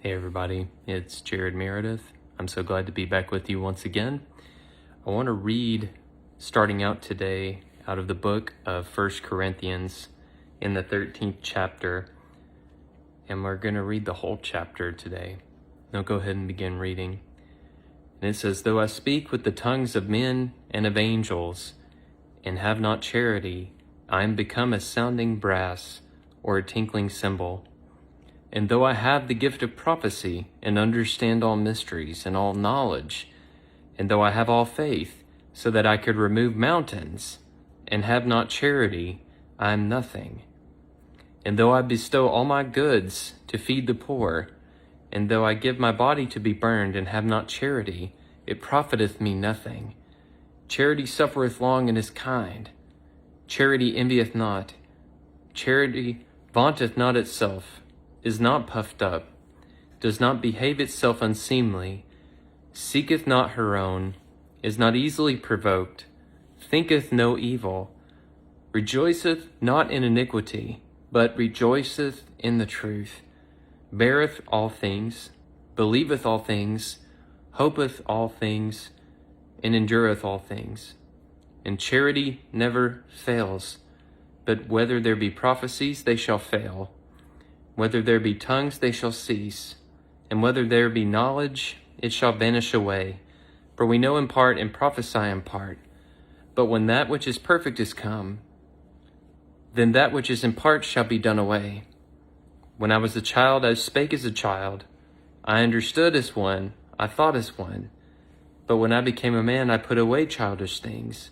Hey everybody, it's Jared Meredith. I'm so glad to be back with you once again. I want to read, starting out today, out of the book of 1 Corinthians in the 13th chapter, and we're going to read the whole chapter today. I'll go ahead and begin reading. And it says, "Though I speak with the tongues of men and of angels, and have not charity, I am become a sounding brass or a tinkling cymbal. And though I have the gift of prophecy, and understand all mysteries and all knowledge, and though I have all faith, so that I could remove mountains, and have not charity, I am nothing. And though I bestow all my goods to feed the poor, and though I give my body to be burned, and have not charity, it profiteth me nothing. Charity suffereth long and is kind. Charity envieth not. Charity vaunteth not itself, is not puffed up, does not behave itself unseemly, seeketh not her own, is not easily provoked, thinketh no evil, rejoiceth not in iniquity, but rejoiceth in the truth, beareth all things, believeth all things, hopeth all things, and endureth all things. And charity never fails, but whether there be prophecies, they shall fail. Whether there be tongues, they shall cease, and whether there be knowledge, it shall vanish away. For we know in part and prophesy in part. But when that which is perfect is come, then that which is in part shall be done away. When I was a child, I spake as a child. I understood as one, I thought as one. But when I became a man, I put away childish things.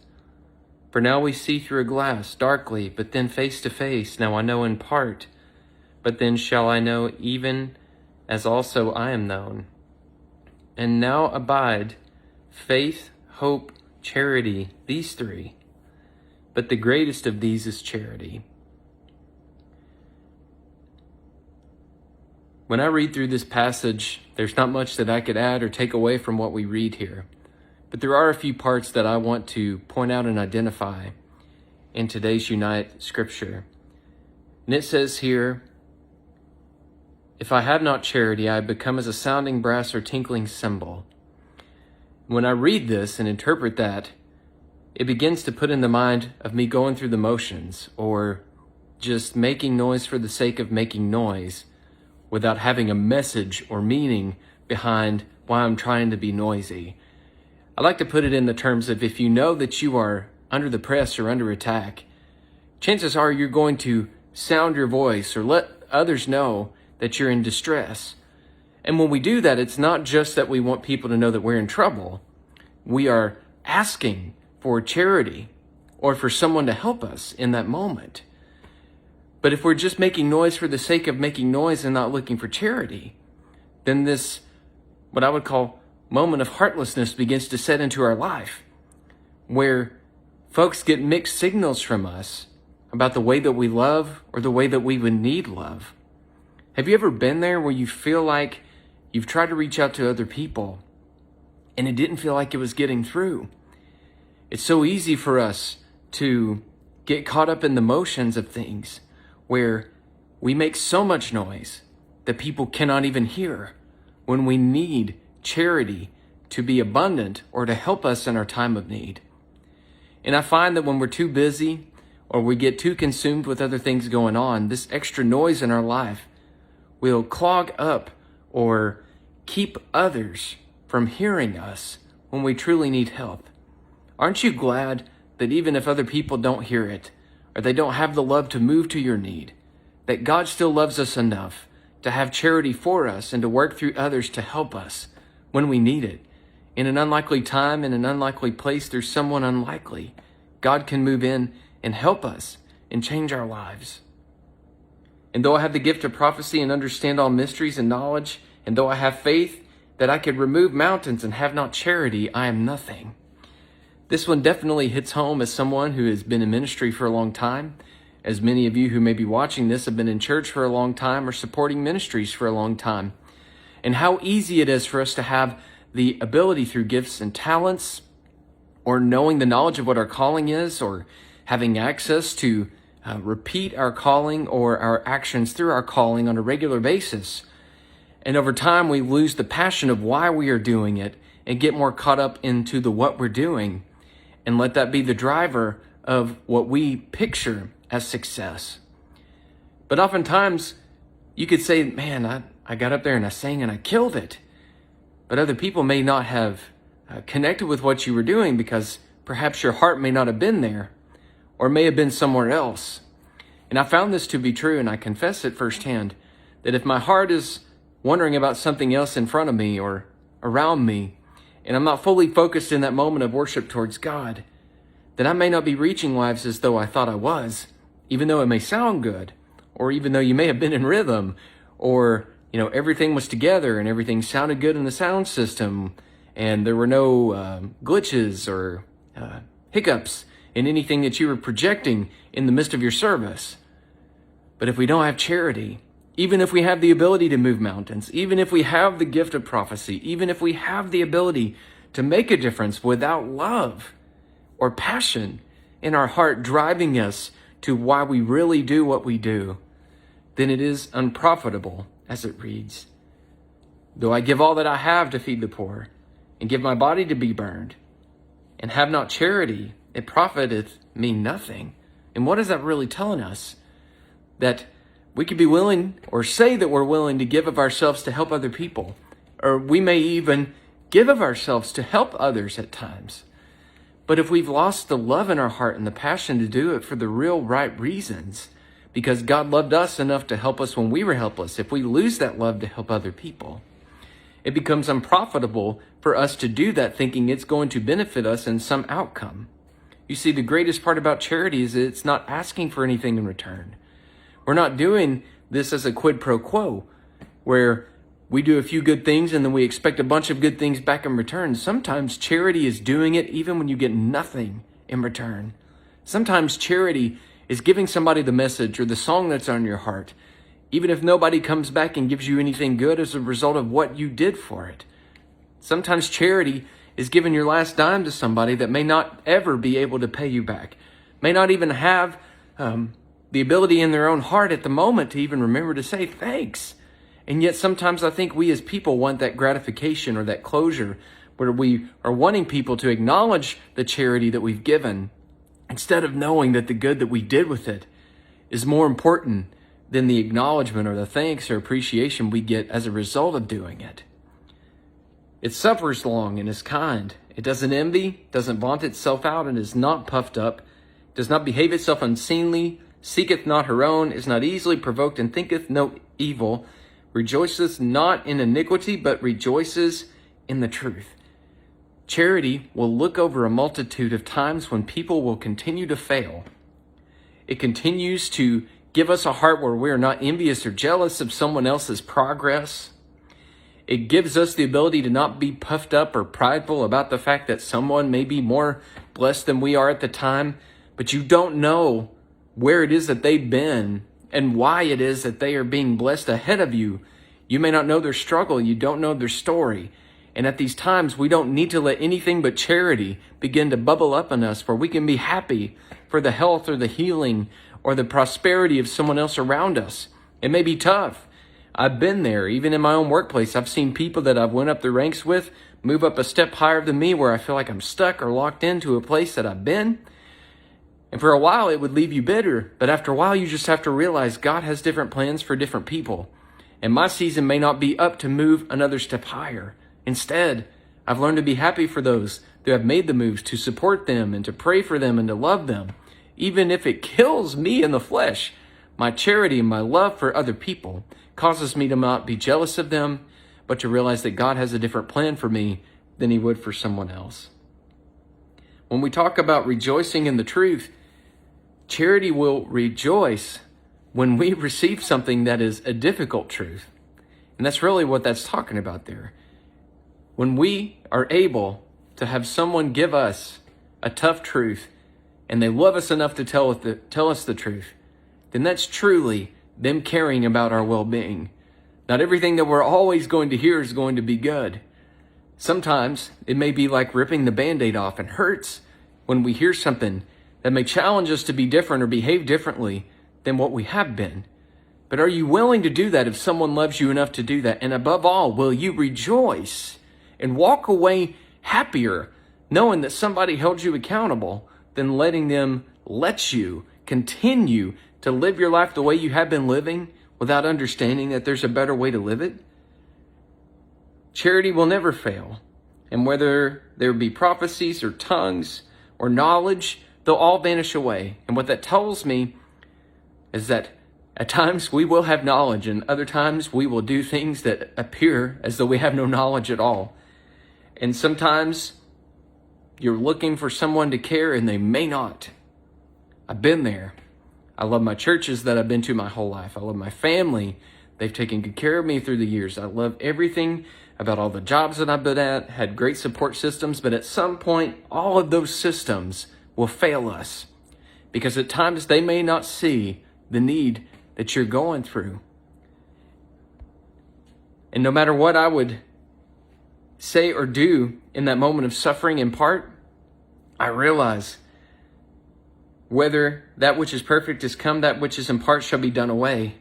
For now we see through a glass, darkly, but then face to face. Now I know in part, but then shall I know even as also I am known. And now abide faith, hope, charity, these three. But the greatest of these is charity." When I read through this passage, there's not much that I could add or take away from what we read here. But there are a few parts that I want to point out and identify in today's Unite scripture. And it says here, "If I have not charity, I become as a sounding brass or tinkling cymbal." When I read this and interpret that, it begins to put in the mind of me going through the motions or just making noise for the sake of making noise without having a message or meaning behind why I'm trying to be noisy. I like to put it in the terms of, if you know that you are under the press or under attack, chances are you're going to sound your voice or let others know that you're in distress. And when we do that, it's not just that we want people to know that we're in trouble. We are asking for charity or for someone to help us in that moment. But if we're just making noise for the sake of making noise and not looking for charity, then this, what I would call moment of heartlessness, begins to set into our life, where folks get mixed signals from us about the way that we love or the way that we would need love. Have you ever been there where you feel like you've tried to reach out to other people and it didn't feel like it was getting through? It's so easy for us to get caught up in the motions of things where we make so much noise that people cannot even hear when we need charity to be abundant or to help us in our time of need. And I find that when we're too busy or we get too consumed with other things going on, this extra noise in our life will clog up or keep others from hearing us when we truly need help. Aren't you glad that even if other people don't hear it, or they don't have the love to move to your need, that God still loves us enough to have charity for us and to work through others to help us when we need it? In an unlikely time, in an unlikely place, there's someone unlikely. God can move in and help us and change our lives. "And though I have the gift of prophecy and understand all mysteries and knowledge, and though I have faith that I could remove mountains and have not charity, I am nothing." This one definitely hits home as someone who has been in ministry for a long time. As many of you who may be watching this have been in church for a long time or supporting ministries for a long time. And how easy it is for us to have the ability through gifts and talents, or knowing the knowledge of what our calling is, or having access to repeat our calling or our actions through our calling on a regular basis. And over time, we lose the passion of why we are doing it and get more caught up into the what we're doing and let that be the driver of what we picture as success. But oftentimes, you could say, man, I got up there and I sang and I killed it. But other people may not have connected with what you were doing because perhaps your heart may not have been there or may have been somewhere else. And I found this to be true, and I confess it firsthand, that if my heart is wondering about something else in front of me or around me, and I'm not fully focused in that moment of worship towards God, then I may not be reaching lives as though I thought I was, even though it may sound good, or even though you may have been in rhythm, or everything was together and everything sounded good in the sound system, and there were no glitches or hiccups in anything that you were projecting in the midst of your service. But if we don't have charity, even if we have the ability to move mountains, even if we have the gift of prophecy, even if we have the ability to make a difference without love or passion in our heart driving us to why we really do what we do, then it is unprofitable, as it reads. Though I give all that I have to feed the poor, and give my body to be burned, and have not charity, it profiteth me nothing. And what is that really telling us? That we could be willing, or say that we're willing to give of ourselves to help other people, or we may even give of ourselves to help others at times. But if we've lost the love in our heart and the passion to do it for the real right reasons, because God loved us enough to help us when we were helpless, if we lose that love to help other people, it becomes unprofitable for us to do that thinking it's going to benefit us in some outcome. You see, the greatest part about charity is that it's not asking for anything in return. We're not doing this as a quid pro quo, where we do a few good things and then we expect a bunch of good things back in return. Sometimes charity is doing it even when you get nothing in return. Sometimes charity is giving somebody the message or the song that's on your heart, even if nobody comes back and gives you anything good as a result of what you did for it. Sometimes charity is giving your last dime to somebody that may not ever be able to pay you back, may not even have the ability in their own heart at the moment to even remember to say thanks. And yet sometimes I think we as people want that gratification or that closure where we are wanting people to acknowledge the charity that we've given instead of knowing that the good that we did with it is more important than the acknowledgement or the thanks or appreciation we get as a result of doing it. It suffers long and is kind. It doesn't envy, doesn't vaunt itself out, and is not puffed up, does not behave itself unseemly, seeketh not her own, is not easily provoked, and thinketh no evil, rejoiceth not in iniquity, but rejoices in the truth. Charity will look over a multitude of times when people will continue to fail. It continues to give us a heart where we are not envious or jealous of someone else's progress. It gives us the ability to not be puffed up or prideful about the fact that someone may be more blessed than we are at the time, but you don't know where it is that they've been and why it is that they are being blessed ahead of you. You may not know their struggle. You don't know their story. And at these times, we don't need to let anything but charity begin to bubble up in us where we can be happy for the health or the healing or the prosperity of someone else around us. It may be tough. I've been there. Even in my own workplace, I've seen people that I've went up the ranks with move up a step higher than me where I feel like I'm stuck or locked into a place that I've been. And for a while, it would leave you bitter. But after a while, you just have to realize God has different plans for different people. And my season may not be up to move another step higher. Instead, I've learned to be happy for those that have made the moves, to support them and to pray for them and to love them. Even if it kills me in the flesh, my charity and my love for other people causes me to not be jealous of them, but to realize that God has a different plan for me than he would for someone else. When we talk about rejoicing in the truth, charity will rejoice when we receive something that is a difficult truth. And that's really what that's talking about there. When we are able to have someone give us a tough truth and they love us enough to tell us the truth, then that's truly them caring about our well-being. Not everything that we're always going to hear is going to be good. Sometimes it may be like ripping the Band-Aid off and hurts when we hear something that may challenge us to be different or behave differently than what we have been. But are you willing to do that if someone loves you enough to do that? And above all, will you rejoice and walk away happier knowing that somebody held you accountable than letting them let you continue to live your life the way you have been living without understanding that there's a better way to live it? Charity will never fail. And whether there be prophecies or tongues or knowledge, they'll all vanish away. And what that tells me is that at times we will have knowledge, and other times we will do things that appear as though we have no knowledge at all. And sometimes you're looking for someone to care and they may not. I've been there. I love my churches that I've been to my whole life. I love my family. They've taken good care of me through the years. I love everything about all the jobs that I've been at, had great support systems, but at some point, all of those systems will fail us because at times they may not see the need that you're going through. And no matter what I would say or do in that moment of suffering in part, I realize whether that which is perfect is come, that which is in part shall be done away.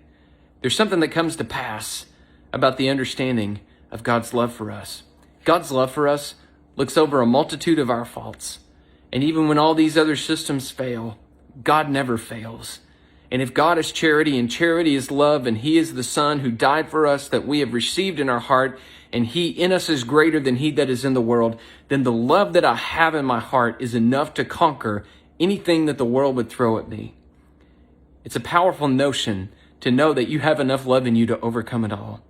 There's something that comes to pass about the understanding of God's love for us. God's love for us looks over a multitude of our faults. And even when all these other systems fail, God never fails. And if God is charity and charity is love, and he is the Son who died for us that we have received in our heart, and he in us is greater than he that is in the world, then the love that I have in my heart is enough to conquer anything that the world would throw at me. It's a powerful notion to know that you have enough love in you to overcome it all.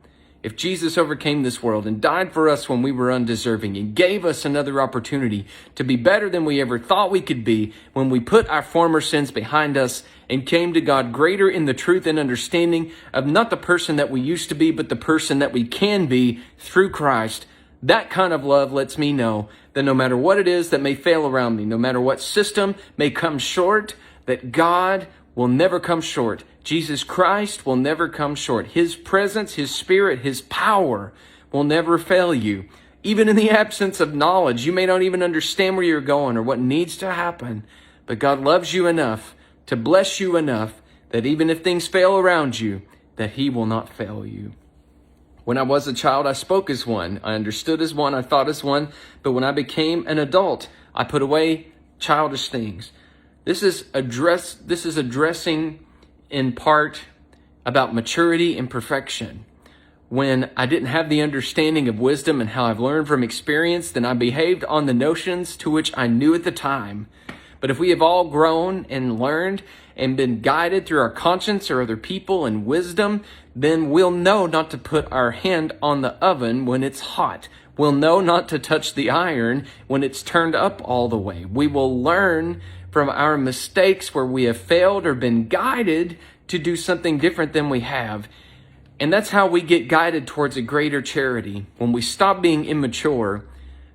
If Jesus overcame this world and died for us when we were undeserving and gave us another opportunity to be better than we ever thought we could be when we put our former sins behind us and came to God greater in the truth and understanding of not the person that we used to be, but the person that we can be through Christ, that kind of love lets me know that no matter what it is that may fail around me, no matter what system may come short, that God will never come short. Jesus Christ will never come short. His presence, his spirit, his power will never fail you. Even in the absence of knowledge, you may not even understand where you're going or what needs to happen, but God loves you enough to bless you enough that even if things fail around you, that he will not fail you. When I was a child, I spoke as one. I understood as one. I thought as one. But when I became an adult, I put away childish things. This is addressing in part about maturity and perfection. When I didn't have the understanding of wisdom and how I've learned from experience, then I behaved on the notions to which I knew at the time. But if we have all grown and learned and been guided through our conscience or other people and wisdom, then we'll know not to put our hand on the oven when it's hot. We'll know not to touch the iron when it's turned up all the way. We will learn from our mistakes where we have failed or been guided to do something different than we have. And that's how we get guided towards a greater charity. When we stop being immature,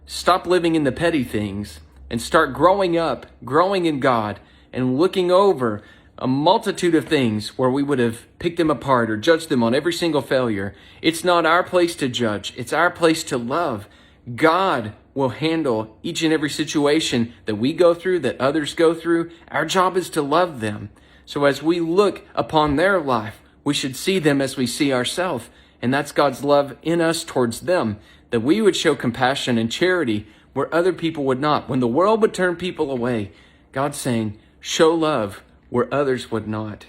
stop living in the petty things, and start growing up, growing in God, and looking over a multitude of things where we would have picked them apart or judged them on every single failure. It's not our place to judge. It's our place to love. God will handle each and every situation that we go through, that others go through. Our job is to love them. So as we look upon their life, we should see them as we see ourselves. And that's God's love in us towards them, that we would show compassion and charity where other people would not. When the world would turn people away, God's saying, show love where others would not.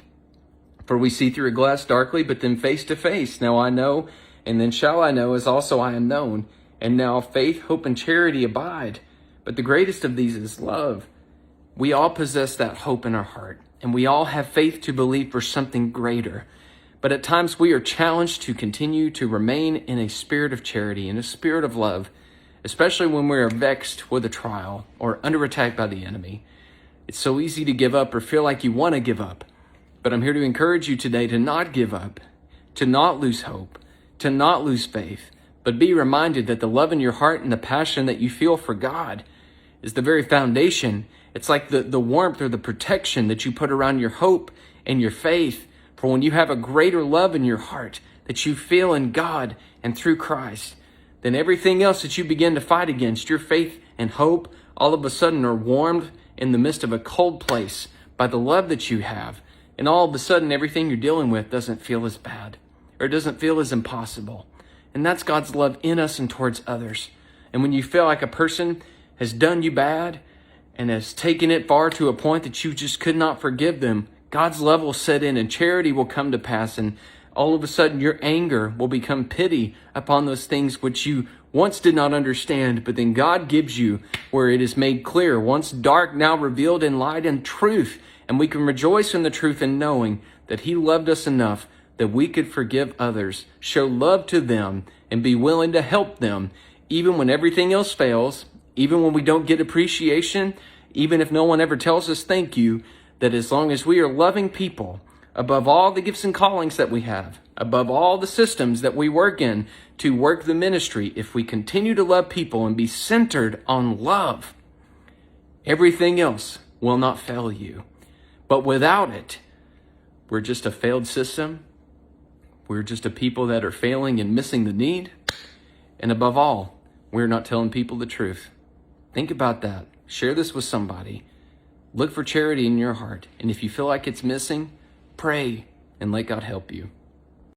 For we see through a glass darkly, but then face to face. Now I know, and then shall I know, as also I am known. And now faith, hope, and charity abide. But the greatest of these is love. We all possess that hope in our heart, and we all have faith to believe for something greater. But at times we are challenged to continue to remain in a spirit of charity, in a spirit of love, especially when we are vexed with a trial or under attack by the enemy. It's so easy to give up or feel like you want to give up. But I'm here to encourage you today to not give up, to not lose hope, to not lose faith, but be reminded that the love in your heart and the passion that you feel for God is the very foundation. It's like the warmth or the protection that you put around your hope and your faith. For when you have a greater love in your heart that you feel in God and through Christ, then everything else that you begin to fight against, your faith and hope, all of a sudden are warmed in the midst of a cold place by the love that you have. And all of a sudden, everything you're dealing with doesn't feel as bad, or it doesn't feel as impossible. And that's God's love in us and towards others. And when you feel like a person has done you bad and has taken it far to a point that you just could not forgive them, God's love will set in and charity will come to pass. And all of a sudden, your anger will become pity upon those things which you once did not understand, but then God gives you where it is made clear. Once dark, now revealed in light and truth. And we can rejoice in the truth and knowing that He loved us enough that we could forgive others, show love to them, and be willing to help them, even when everything else fails, even when we don't get appreciation, even if no one ever tells us thank you, that as long as we are loving people, above all the gifts and callings that we have, above all the systems that we work in to work the ministry, if we continue to love people and be centered on love, everything else will not fail you. But without it, we're just a failed system. We're just a people that are failing and missing the need. And above all, we're not telling people the truth. Think about that. Share this with somebody. Look for charity in your heart. And if you feel like it's missing, pray and let God help you.